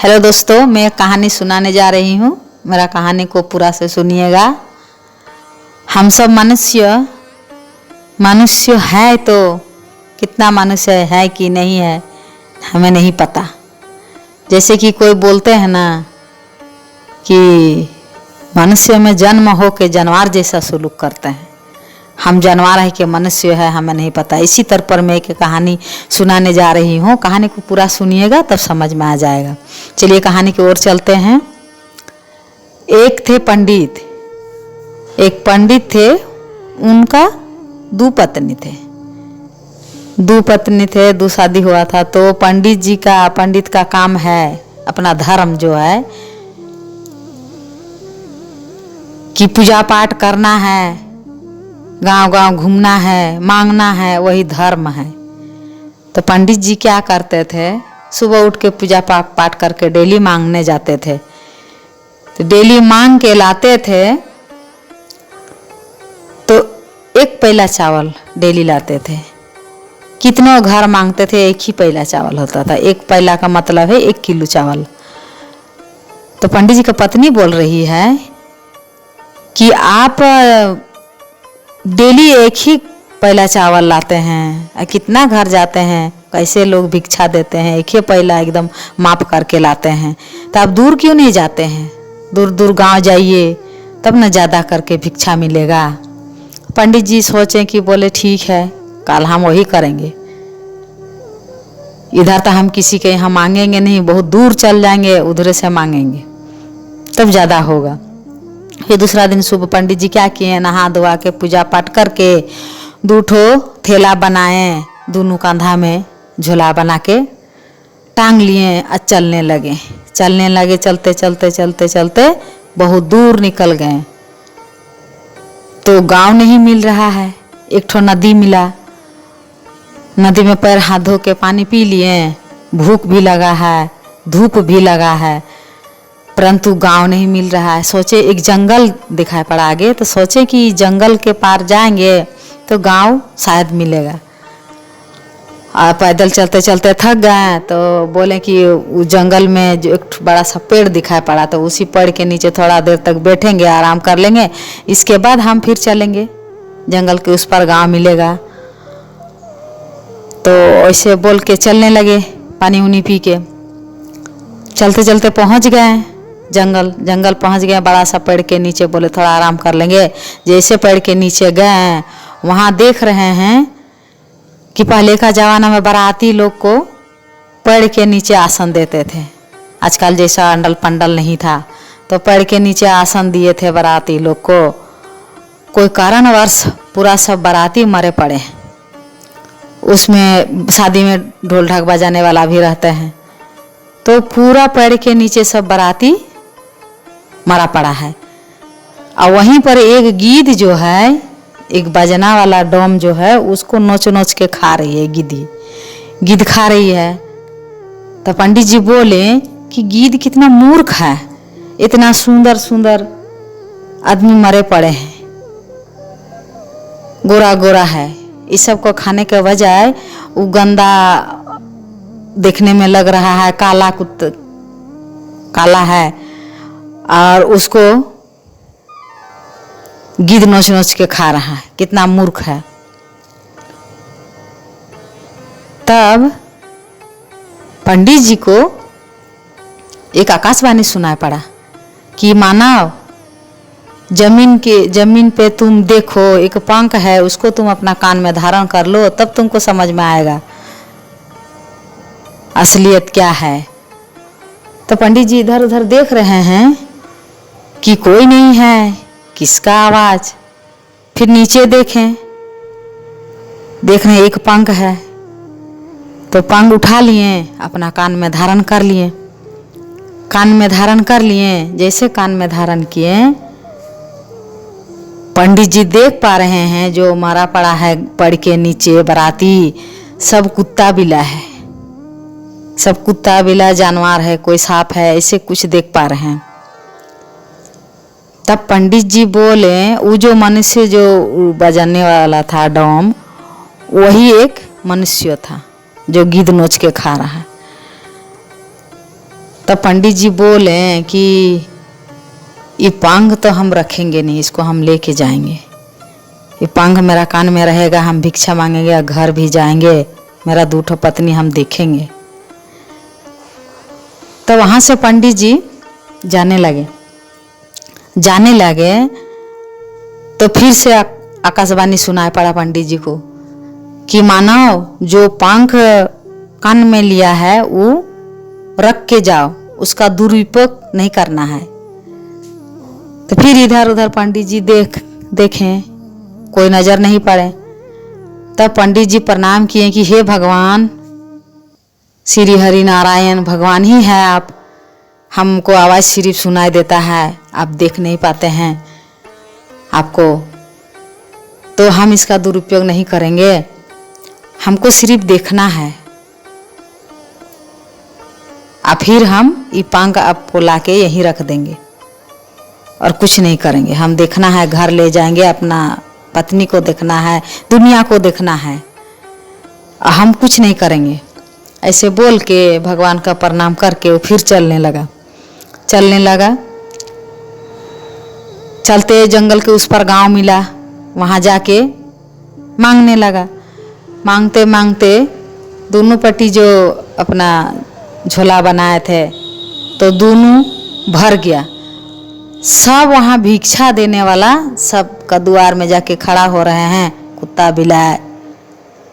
Hello दोस्तों, मैं कहानी सुनाने जा रही हूँ। मेरा कहानी को पूरा से सुनिएगा। हम सब मनुष्य है तो कितना मनुष्य है कि नहीं है हमें नहीं पता। जैसे कि कोई बोलते हैं ना कि मनुष्य में जन्म हो के जानवर जैसा सलूक करते हैं। हम जानवर है कि मनुष्य है हमें नहीं पता। इसी तरह पर मैं एक कहानी सुनाने जा रही हूँ। कहानी को पूरा सुनिएगा तब समझ में आ जाएगा। चलिए कहानी की ओर चलते हैं। एक थे पंडित, एक पंडित थे, उनका दो पत्नी थे, दो शादी हुआ था। तो पंडित का काम है, अपना धर्म जो है कि पूजा पाठ करना है, गांव गांव घूमना है, मांगना है, वही धर्म है। तो पंडित जी क्या करते थे, सुबह उठ के पूजा पाठ करके डेली मांगने जाते थे। तो डेली मांग के लाते थे तो एक पैला चावल डेली लाते थे। कितनों घर मांगते थे, एक ही पैला चावल होता था। एक पैला का मतलब है 1 किलो चावल। तो पंडित जी की पत्नी बोल रही है कि आप डेली एक ही पैला चावल लाते हैं, कितना घर जाते हैं, कैसे लोग भिक्षा देते हैं, एक ही पैला एकदम माप करके लाते हैं। तो आप दूर क्यों नहीं जाते हैं, दूर दूर गांव जाइए तब न ज़्यादा करके भिक्षा मिलेगा। पंडित जी सोचें कि बोले ठीक है, कल हम वही करेंगे। इधर तो हम किसी के यहाँ मांगेंगे नहीं, बहुत दूर चल जाएंगे, उधर से मांगेंगे तब ज़्यादा होगा। फिर दूसरा दिन सुबह पंडित जी क्या किए, नहा धोवा के पूजा पाठ करके 2 ठो थैला बनाए, दोनों कंधा में झोला बना के टांग लिए और चलने लगे। चलते बहुत दूर निकल गए। तो गांव नहीं मिल रहा है, एक ठो नदी मिला। नदी में पैर हाथ धो के पानी पी लिए, भूख भी लगा है, धूप भी लगा है, परंतु गांव नहीं मिल रहा है। सोचे एक जंगल दिखाई पड़ा आगे, तो सोचे कि जंगल के पार जाएंगे तो गांव शायद मिलेगा। और पैदल चलते चलते थक गए तो बोले कि उस जंगल में जो एक बड़ा सा पेड़ दिखाई पड़ा, तो उसी पेड़ के नीचे थोड़ा देर तक बैठेंगे, आराम कर लेंगे, इसके बाद हम फिर चलेंगे, जंगल के उस पर गांव मिलेगा। तो ऐसे बोल के चलने लगे, पानी उनी पी के चलते चलते पहुंच गए जंगल पहुंच गए। बड़ा सा पेड़ के नीचे बोले थोड़ा आराम कर लेंगे। जैसे पेड़ के नीचे गए, वहाँ देख रहे हैं कि पहले का जमाना में बाराती लोग को पेड़ के नीचे आसन देते थे। आजकल जैसा अंडल पंडल नहीं था, तो पेड़ के नीचे आसन दिए थे बाराती लोग को। कोई कारणवश पूरा सब बाराती मरे पड़े। उसमें शादी में ढोल ढाक बजाने वाला भी रहते हैं, तो पूरा पेड़ के नीचे सब बाराती मरा पड़ा है। और वहीं पर एक गीद जो है, एक बजना वाला डोम जो है, उसको नोच नोच के खा रही है। गीद खा रही है। तो पंडित जी बोले कि गीद कितना मूर्ख है, इतना सुंदर सुंदर आदमी मरे पड़े हैं, गोरा गोरा है, इस सब को खाने के बजाय वो गंदा देखने में लग रहा है, काला है, और उसको गिद्ध नोच नोच के खा रहा है, कितना मूर्ख है। तब पंडित जी को एक आकाशवाणी सुनाई पड़ा कि मानव, जमीन पे तुम देखो, एक पंख है, उसको तुम अपना कान में धारण कर लो, तब तुमको समझ में आएगा असलियत क्या है। तो पंडित जी इधर उधर देख रहे हैं कि कोई नहीं है, किसका आवाज। फिर नीचे देख रहे एक पंख है, तो पंख उठा लिए, अपना कान में धारण कर लिए। जैसे कान में धारण किए, पंडित जी देख पा रहे हैं जो मरा पड़ा है पेड़ के नीचे बाराती, सब कुत्ता बिला है, सब कुत्ता बिला जानवर है, कोई सांप है, ऐसे कुछ देख पा रहे हैं। तब पंडित जी बोले, वो जो मनुष्य जो बजाने वाला था डोम, वही एक मनुष्य था जो गिद्ध नोच के खा रहा है। तब पंडित जी बोले कि ये पांग तो हम रखेंगे नहीं, इसको हम लेके जाएंगे। ये पांग मेरा कान में रहेगा, हम भिक्षा मांगेंगे, घर भी जाएंगे, मेरा दूठो पत्नी हम देखेंगे। तो वहाँ से पंडित जी जाने लगे। तो फिर से आकाशवाणी सुनाई पड़ा पंडित जी को कि मानव जो पंख कान में लिया है वो रख के जाओ, उसका दुरुपयोग नहीं करना है। तो फिर इधर उधर पंडित जी देखें, कोई नजर नहीं पड़े। तब पंडित जी प्रणाम किए कि हे भगवान, श्री हरि नारायण भगवान ही है आप, हमको आवाज़ सिर्फ सुनाई देता है, आप देख नहीं पाते हैं आपको, तो हम इसका दुरुपयोग नहीं करेंगे, हमको सिर्फ देखना है। अब फिर हम ये पांग आपको लाके यहीं रख देंगे और कुछ नहीं करेंगे। हम देखना है, घर ले जाएंगे, अपना पत्नी को देखना है, दुनिया को देखना है, हम कुछ नहीं करेंगे। ऐसे बोल के भगवान का प्रणाम करके वो फिर चलने लगा। चलते जंगल के उस पर गांव मिला, वहाँ जाके मांगने लगा। मांगते मांगते दोनों पट्टी जो अपना झोला बनाए थे तो दोनों भर गया। सब वहाँ भिक्षा देने वाला सब का द्वार में जाके खड़ा हो रहे हैं, कुत्ता बिलाए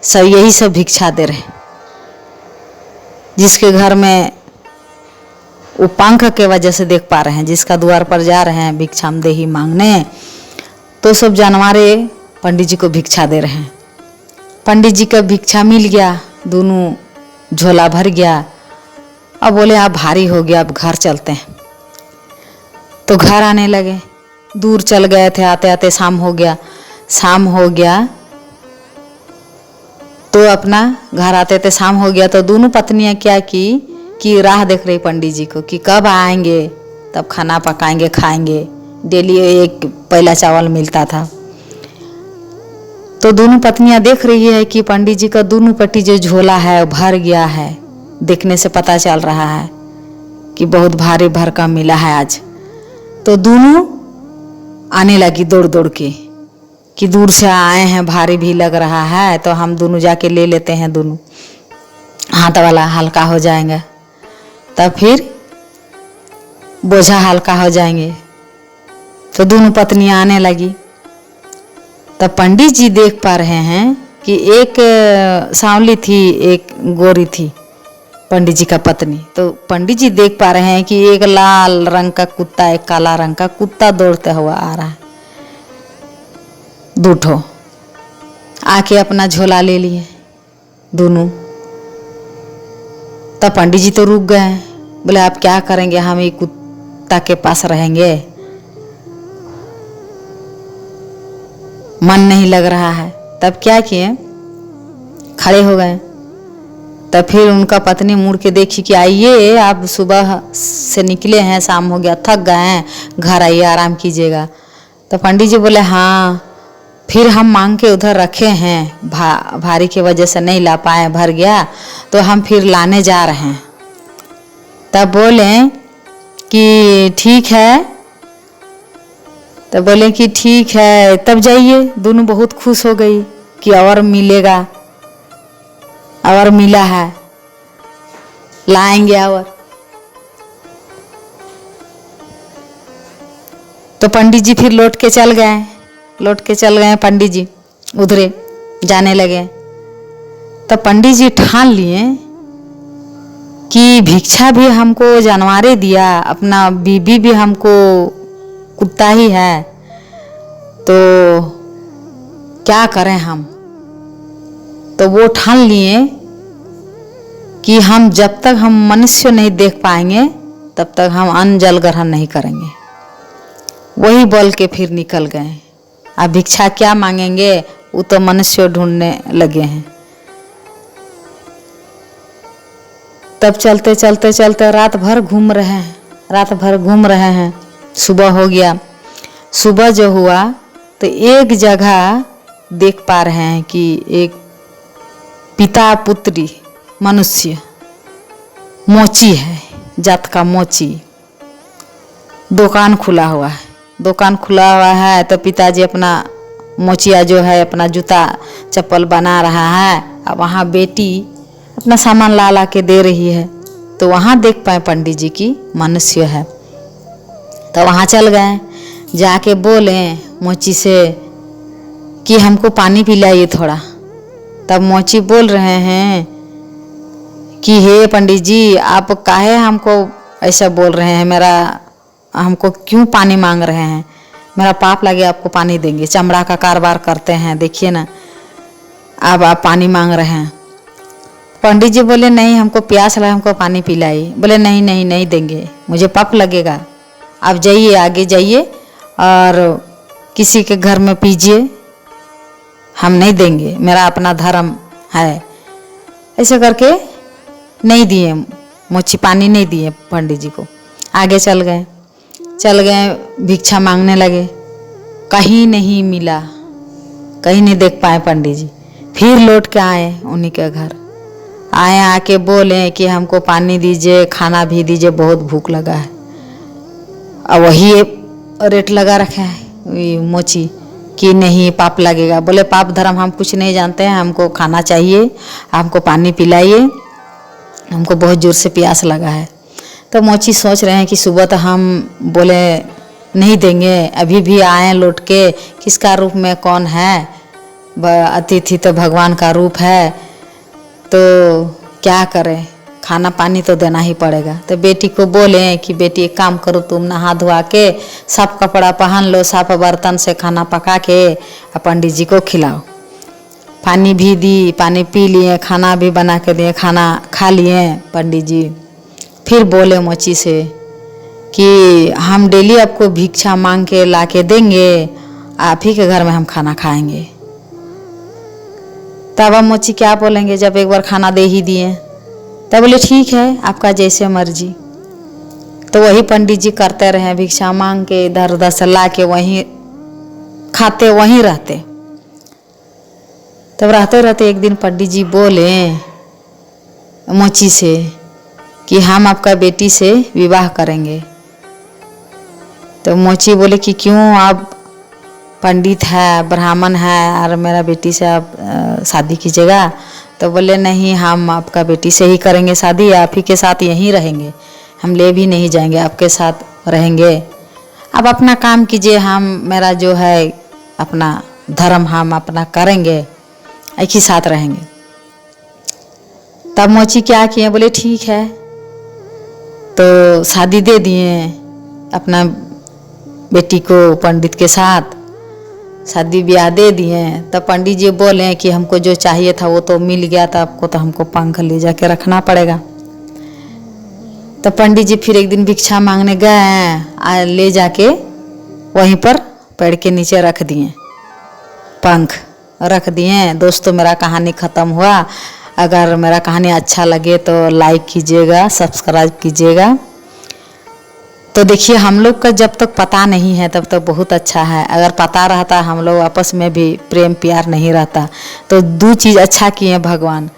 सब यही सब भिक्षा दे रहे। जिसके घर में वो पंख के वजह से देख पा रहे हैं, जिसका द्वार पर जा रहे हैं भिक्षामदेही मांगने, तो सब जानवरे पंडित जी को भिक्षा दे रहे हैं। पंडित जी का भिक्षा मिल गया, दोनों झोला भर गया। अब बोले आप भारी हो गया, अब घर चलते हैं। तो घर आने लगे, दूर चल गए थे, आते आते शाम हो गया तो अपना घर आते थे, शाम हो गया। तो दोनों पत्नियां क्या की कि राह देख रही पंडित जी को कि कब आएंगे, तब खाना पकाएंगे, खाएंगे। डेली एक पहला चावल मिलता था। तो दोनों पत्नियां देख रही है कि पंडित जी का दोनों पट्टी जो झोला है वो भर गया है। देखने से पता चल रहा है कि बहुत भारी भरकम मिला है आज। तो दोनों आने लगी दौड़ दौड़ के कि दूर से आए हैं, भारी भी लग रहा है, तो हम दोनों जाके ले लेते हैं, दोनों हाथ वाला हल्का हो जाएगा, तब फिर बोझा हल्का हो जाएंगे। तो दोनों पत्नियां आने लगी। तब पंडित जी देख पा रहे हैं कि एक सांवली थी, एक गोरी थी, पंडित जी का पत्नी। तो पंडित जी देख पा रहे हैं कि एक लाल रंग का कुत्ता, एक काला रंग का कुत्ता दौड़ते हुआ आ रहा है। दूठो आके अपना झोला ले लिए दोनों। तब पंडित जी तो रुक गए, बोले आप क्या करेंगे, हम ये कुत्ता के पास रहेंगे, मन नहीं लग रहा है। तब क्या किए, खड़े हो गए। तब फिर उनका पत्नी मुड़ के देखी कि आइए, आप सुबह से निकले हैं, शाम हो गया, थक गए हैं, घर आइए, आराम कीजिएगा। तो पंडित जी बोले हाँ, फिर हम मांग के उधर रखे हैं, भारी की वजह से नहीं ला पाए, भर गया, तो हम फिर लाने जा रहे हैं। तब बोले कि ठीक है, तब बोले कि ठीक है, तब जाइए। दोनों बहुत खुश हो गई कि और मिलेगा, और मिला है, लाएंगे और। तो पंडित जी फिर लौट के चल गए पंडित जी उधरे जाने लगे। तो पंडित जी ठान लिए कि भिक्षा भी हमको जानवरे दिया, अपना बीबी भी हमको कुत्ता ही है, तो क्या करें हम। तो वो ठान लिए कि हम जब तक हम मनुष्य नहीं देख पाएंगे तब तक हम अन्न जल ग्रहण नहीं करेंगे। वही बोल के फिर निकल गए। अब भिक्षा क्या मांगेंगे, वो तो मनुष्य ढूंढने लगे हैं। तब चलते चलते चलते रात भर घूम रहे हैं। सुबह हो गया। सुबह जो हुआ तो एक जगह देख पा रहे हैं कि एक पिता पुत्री मनुष्य मोची है, जात का मोची। दुकान खुला हुआ है, दुकान खुला हुआ है तो पिताजी अपना मोचिया जो है अपना जूता चप्पल बना रहा है। अब वहाँ बेटी अपना सामान ला ला के दे रही है, तो वहाँ देख पाए पंडित जी की मनुष्य है। तो वहाँ चल गए, जाके बोले मोची से कि हमको पानी पिलाइए थोड़ा। तब मोची बोल रहे हैं कि हे पंडित जी, आप काहे हमको ऐसा बोल रहे हैं, हमको क्यों पानी मांग रहे हैं? मेरा पाप लगे आपको पानी देंगे, चमड़ा का कारोबार करते हैं, देखिए ना, अब आप पानी मांग रहे हैं। पंडित जी बोले नहीं, हमको प्यास लगा, हमको पानी पिलाइए। बोले नहीं नहीं नहीं देंगे, मुझे पाप लगेगा। आप जाइए, आगे जाइए और किसी के घर में पीजिए, हम नहीं देंगे, मेरा अपना धर्म है। ऐसे करके नहीं दिए, मोची पानी नहीं दिए पंडित जी को। आगे चल गए भिक्षा मांगने लगे, कहीं नहीं मिला, कहीं नहीं देख पाए पंडित जी। फिर लौट के आए उन्हीं के घर, आके बोले कि हमको पानी दीजिए, खाना भी दीजिए, बहुत भूख लगा है। अब वही रेट लगा रखे है मोची कि नहीं पाप लगेगा। बोले पाप धर्म हम कुछ नहीं जानते हैं, हमको खाना चाहिए, हमको पानी पिलाइए, हमको बहुत जोर से प्यास लगा है। तो मोची सोच रहे हैं कि सुबह तो हम बोले नहीं देंगे, अभी भी आए लौट के, किसका रूप में कौन है, अतिथि तो भगवान का रूप है, तो क्या करें, खाना पानी तो देना ही पड़ेगा। तो बेटी को बोले कि बेटी एक काम करो, तुम नहा धोआ के साफ कपड़ा पहन लो, साफ बर्तन से खाना पका के पंडित जी को खिलाओ। पानी भी दी, पानी पी लिए, खाना भी बना के दिए, खाना खा लिए पंडित जी। फिर बोले मोची से कि हम डेली आपको भिक्षा मांग के ला के देंगे, आप ही के घर में हम खाना खाएंगे। तब हम मोची क्या बोलेंगे जब एक बार खाना दे ही दिए। तब बोले ठीक है, आपका जैसे मर्जी। तो वही पंडित जी करते रहे, भिक्षा मांग के इधर उधर से ला के वहीं खाते, वहीं रहते। तब रहते रहते एक दिन पंडित जी बोले मोची से कि हम आपका बेटी से विवाह करेंगे। तो मोची बोले कि क्यों, आप पंडित है, ब्राह्मण है और मेरा बेटी से आप शादी कीजिएगा? तो बोले नहीं, हम आपका बेटी से ही करेंगे शादी, आप ही के साथ यहीं रहेंगे, हम ले भी नहीं जाएंगे, आपके साथ रहेंगे। आप अपना काम कीजिए, हम मेरा जो है अपना धर्म हम अपना करेंगे, एक ही साथ रहेंगे। तब मोची क्या किए, बोले ठीक है। तो शादी दे दिए अपना बेटी को पंडित के साथ, शादी ब्याह दे दिए। तब पंडित जी बोले कि हमको जो चाहिए था वो तो मिल गया था, आपको तो हमको पंख ले जाके रखना पड़ेगा। तो पंडित जी फिर एक दिन भिक्षा मांगने गए, ले जाके वहीं पर पेड़ के नीचे रख दिए, पंख रख दिए। दोस्तों, मेरा कहानी ख़त्म हुआ। अगर मेरा कहानी अच्छा लगे तो लाइक कीजिएगा, सब्सक्राइब कीजिएगा। तो देखिए, हम लोग का जब तक पता नहीं है तब तक बहुत अच्छा है, अगर पता रहता हम लोग आपस में भी प्रेम प्यार नहीं रहता। तो दो चीज़ अच्छा किए भगवान,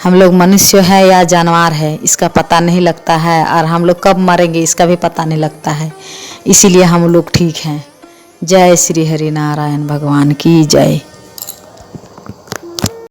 हम लोग मनुष्य है या जानवर है इसका पता नहीं लगता है, और हम लोग कब मरेंगे इसका भी पता नहीं लगता है, इसीलिए हम लोग ठीक हैं। जय श्री हरि नारायण भगवान की जय।